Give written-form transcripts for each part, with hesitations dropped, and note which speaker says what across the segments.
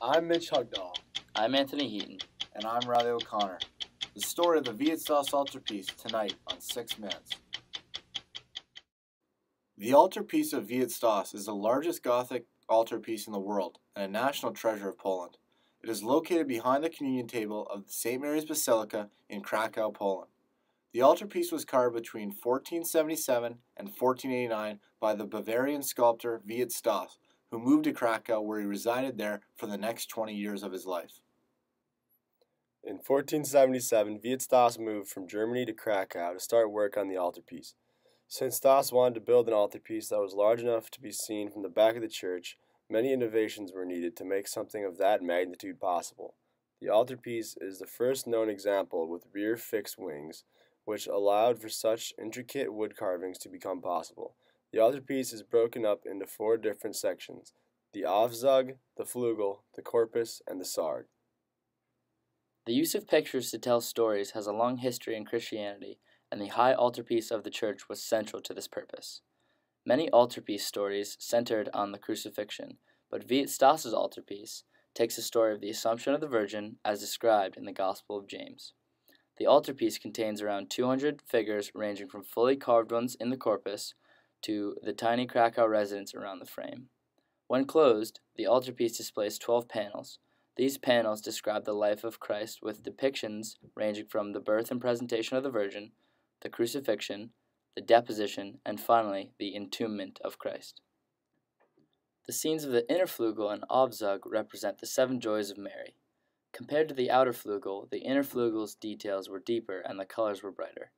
Speaker 1: I'm Mitch Hugdahl.
Speaker 2: I'm Anthony Heaton.
Speaker 3: And I'm Riley O'Connor. The story of the Veit Stoss altarpiece tonight on 6 Minutes. The altarpiece of Veit Stoss is the largest Gothic altarpiece in the world and a national treasure of Poland. It is located behind the communion table of St. Mary's Basilica in Krakow, Poland. The altarpiece was carved between 1477 and 1489 by the Bavarian sculptor Veit Stoss, who moved to Krakow, where he resided there for the next 20 years of his life.
Speaker 1: In 1477, Veit Stoss moved from Germany to Krakow to start work on the altarpiece. Since Stoss wanted to build an altarpiece that was large enough to be seen from the back of the church, many innovations were needed to make something of that magnitude possible. The altarpiece is the first known example with rear fixed wings, which allowed for such intricate wood carvings to become possible. The altarpiece is broken up into 4 different sections: the Aufzug, the Flügel, the Corpus, and the Sarg.
Speaker 2: The use of pictures to tell stories has a long history in Christianity, and the high altarpiece of the church was central to this purpose. Many altarpiece stories centered on the crucifixion, but Veit Stoss's altarpiece takes the story of the Assumption of the Virgin as described in the Gospel of James. The altarpiece contains around 200 figures ranging from fully carved ones in the corpus to the tiny Krakow residence around the frame. When closed, the altarpiece displays 12 panels. These panels describe the life of Christ with depictions ranging from the birth and presentation of the Virgin, the crucifixion, the deposition, and finally the entombment of Christ. The scenes of the inner flugel and Aufzug represent the 7 joys of Mary. Compared to the outer flugel, the inner flugel's details were deeper and the colors were brighter.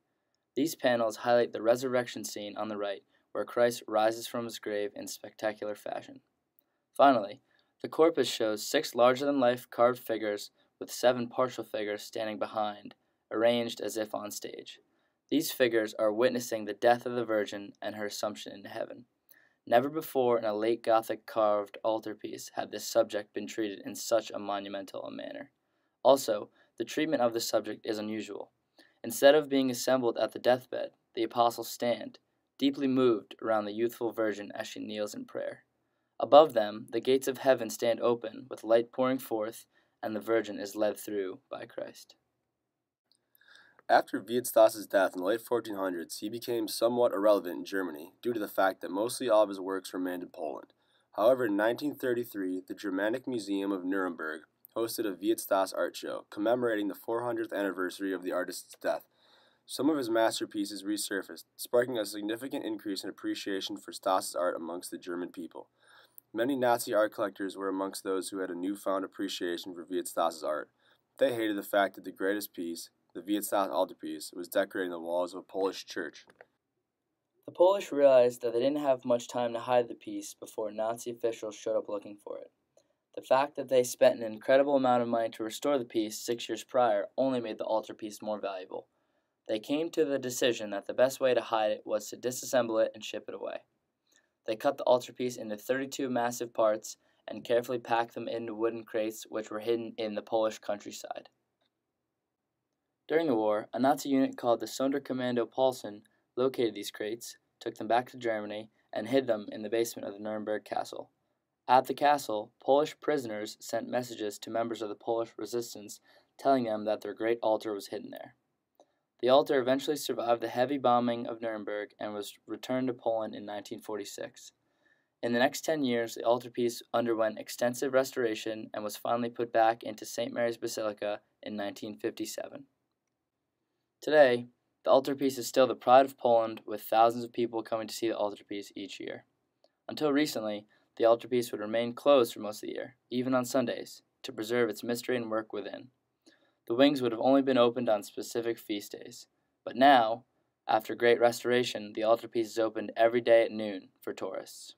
Speaker 2: These panels highlight the resurrection scene on the right, where Christ rises from his grave in spectacular fashion. Finally, the corpus shows 6 larger-than-life carved figures with 7 partial figures standing behind, arranged as if on stage. These figures are witnessing the death of the Virgin and her assumption into heaven. Never before in a late Gothic carved altarpiece had this subject been treated in such a monumental manner. Also, the treatment of the subject is unusual. Instead of being assembled at the deathbed, the apostles stand, deeply moved around the youthful Virgin as she kneels in prayer. Above them, the gates of heaven stand open, with light pouring forth, and the Virgin is led through by Christ.
Speaker 1: After Veit Stoss's death in the late 1400s, he became somewhat irrelevant in Germany due to the fact that mostly all of his works remained in Poland. However, in 1933, the Germanic Museum of Nuremberg hosted a Veit Stoss art show, commemorating the 400th anniversary of the artist's death. Some of his masterpieces resurfaced, sparking a significant increase in appreciation for Stoss's art amongst the German people. Many Nazi art collectors were amongst those who had a newfound appreciation for Veit Stoss's art. They hated the fact that the greatest piece, the Veit Stoss altarpiece, was decorating the walls of a Polish church.
Speaker 2: The Polish realized that they didn't have much time to hide the piece before Nazi officials showed up looking for it. The fact that they spent an incredible amount of money to restore the piece 6 years prior only made the altarpiece more valuable. They came to the decision that the best way to hide it was to disassemble it and ship it away. They cut the altarpiece into 32 massive parts and carefully packed them into wooden crates which were hidden in the Polish countryside. During the war, a Nazi unit called the Sonderkommando Paulsen located these crates, took them back to Germany, and hid them in the basement of the Nuremberg castle. At the castle, Polish prisoners sent messages to members of the Polish resistance telling them that their great altar was hidden there. The altar eventually survived the heavy bombing of Nuremberg and was returned to Poland in 1946. In the next 10 years, the altarpiece underwent extensive restoration and was finally put back into St. Mary's Basilica in 1957. Today, the altarpiece is still the pride of Poland, with thousands of people coming to see the altarpiece each year. Until recently, the altarpiece would remain closed for most of the year, even on Sundays, to preserve its mystery and work within. The wings would have only been opened on specific feast days. But now, after great restoration, the altarpiece is opened every day at noon for tourists.